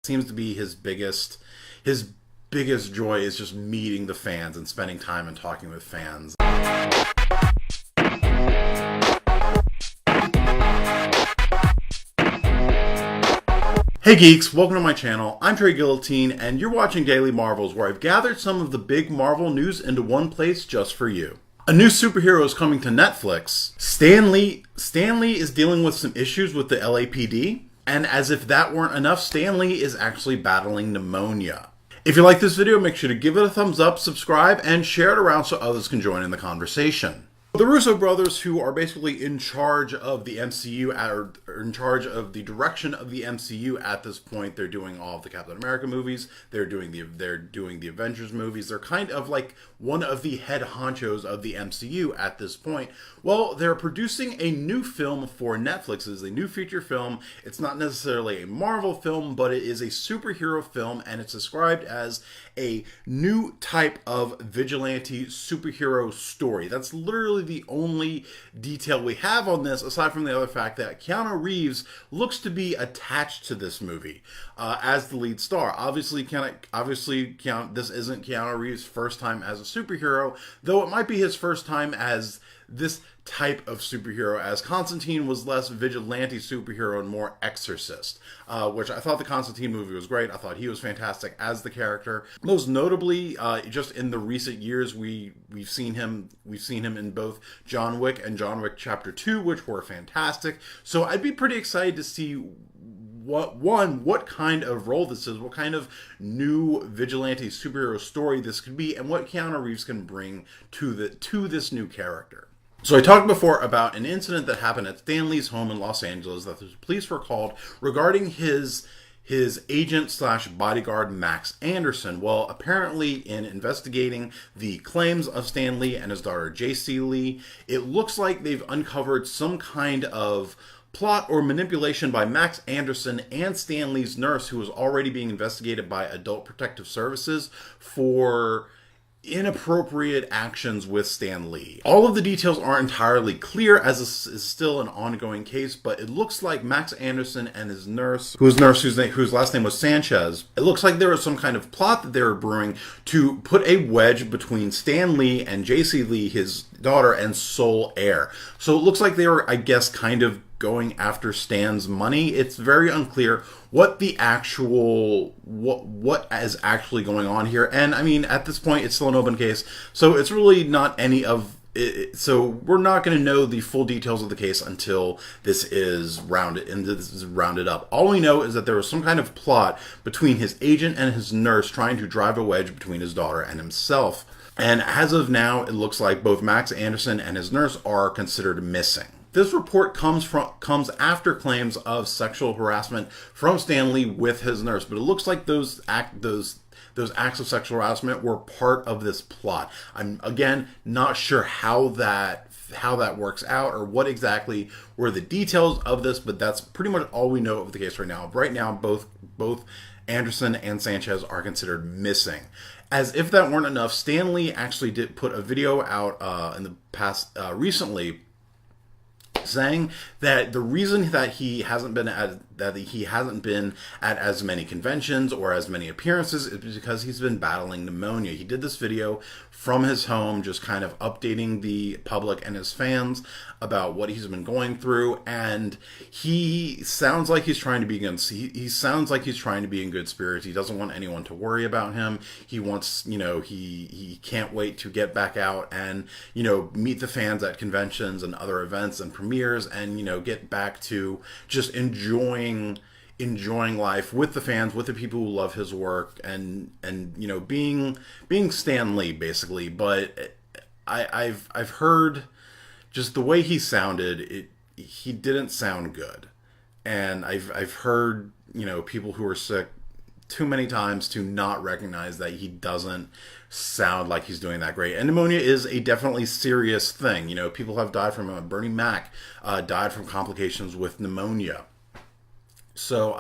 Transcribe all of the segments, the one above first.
Seems to be his biggest joy is just meeting the fans and spending time and talking with fans. Hey geeks, welcome to my channel. I'm Trey Guillotine, and you're watching Daily Marvels, where I've gathered some of the big Marvel news into one place just for you. A new superhero is coming to Netflix. Stan Lee is dealing with some issues with the LAPD, and as if that weren't enough, Stan Lee is actually battling pneumonia. If you like this video, make sure to give it a thumbs up, subscribe, and share it around so others can join in the conversation. The Russo brothers, who are basically in charge of the MCU, or in charge of the direction of the MCU at this point, they're doing all of the Captain America movies, they're doing the Avengers movies, they're kind of like one of the head honchos of the MCU at this point. Well, they're producing a new film for Netflix. It's a new feature film. It's not necessarily a Marvel film, but it is a superhero film, and it's described as a new type of vigilante superhero story. That's literally the only detail we have on this, aside from the other fact that Keanu Reeves looks to be attached to this movie as the lead star. Obviously, this isn't Keanu Reeves' first time as a superhero, though it might be his first time as this type of superhero, as Constantine was less vigilante superhero and more exorcist, which I thought the Constantine movie was great. I thought he was fantastic as the character. Most notably, just in the recent years, we've seen him in both John Wick and John Wick Chapter 2, which were fantastic. So I'd be pretty excited to see what kind of role this is, what kind of new vigilante superhero story this could be, and what Keanu Reeves can bring to this new character. So I talked before about an incident that happened at Stan Lee's home in Los Angeles that the police were called regarding his agent slash bodyguard, Max Anderson. Well, apparently in investigating the claims of Stan Lee and his daughter JC Lee, it looks like they've uncovered some kind of plot or manipulation by Max Anderson and Stan Lee's nurse, who was already being investigated by Adult Protective Services for inappropriate actions with Stan Lee. All of the details aren't entirely clear, as this is still an ongoing case, but it looks like Max Anderson and his nurse, whose last name was Sanchez, it looks like there was some kind of plot that they were brewing to put a wedge between Stan Lee and JC Lee, his daughter and sole heir. So it looks like they were, I guess, kind of going after Stan's money. It's very unclear what is actually going on here, and I mean, at this point it's still an open case, so it's really not any of it, so we're not going to know the full details of the case until this is rounded up. All we know is that there was some kind of plot between his agent and his nurse trying to drive a wedge between his daughter and himself, and as of now it looks like both Max Anderson and his nurse are considered missing. This report comes after claims of sexual harassment from Stan Lee with his nurse, but it looks like those acts of sexual harassment were part of this plot. I'm again not sure how that works out or what exactly were the details of this, but that's pretty much all we know of the case right now. Right now, both Anderson and Sanchez are considered missing. As if that weren't enough, Stan Lee actually did put a video out in the past recently, saying that the reason that he hasn't been at as many conventions or as many appearances is because he's been battling pneumonia. He did this video from his home, just kind of updating the public and his fans about what he's been going through, and he sounds like he's trying to be good. He sounds like he's trying to be in good spirits. He doesn't want anyone to worry about him. He wants, he can't wait to get back out and, meet the fans at conventions and other events and premieres, and, get back to just enjoying life with the fans, with the people who love his work, and being Stan Lee, basically. But I've heard just the way he sounded, he didn't sound good, and I've heard people who are sick too many times to not recognize that he doesn't sound like he's doing that great. And pneumonia is a definitely serious thing. People have died from it. Bernie Mac died from complications with pneumonia. So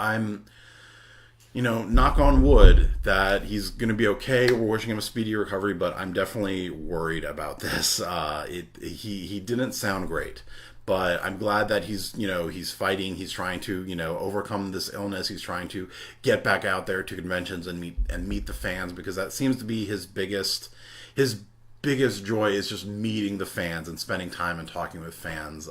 knock on wood that he's going to be okay. We're wishing him a speedy recovery, but I'm definitely worried about this. He didn't sound great, but I'm glad that he's fighting. He's trying to, overcome this illness. He's trying to get back out there to conventions and meet the fans, because that seems to be his biggest joy, is just meeting the fans and spending time and talking with fans.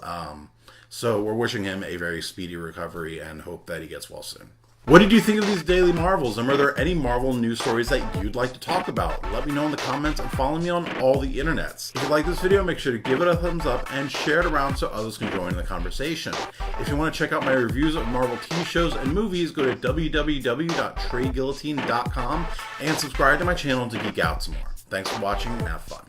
So we're wishing him a very speedy recovery and hope that he gets well soon. What did you think of these Daily Marvels, and are there any Marvel news stories that you'd like to talk about? Let me know in the comments and follow me on all the internets. If you like this video, make sure to give it a thumbs up and share it around so others can join in the conversation. If you want to check out my reviews of Marvel TV shows and movies, go to www.treyguillotine.com and subscribe to my channel to geek out some more. Thanks for watching and have fun.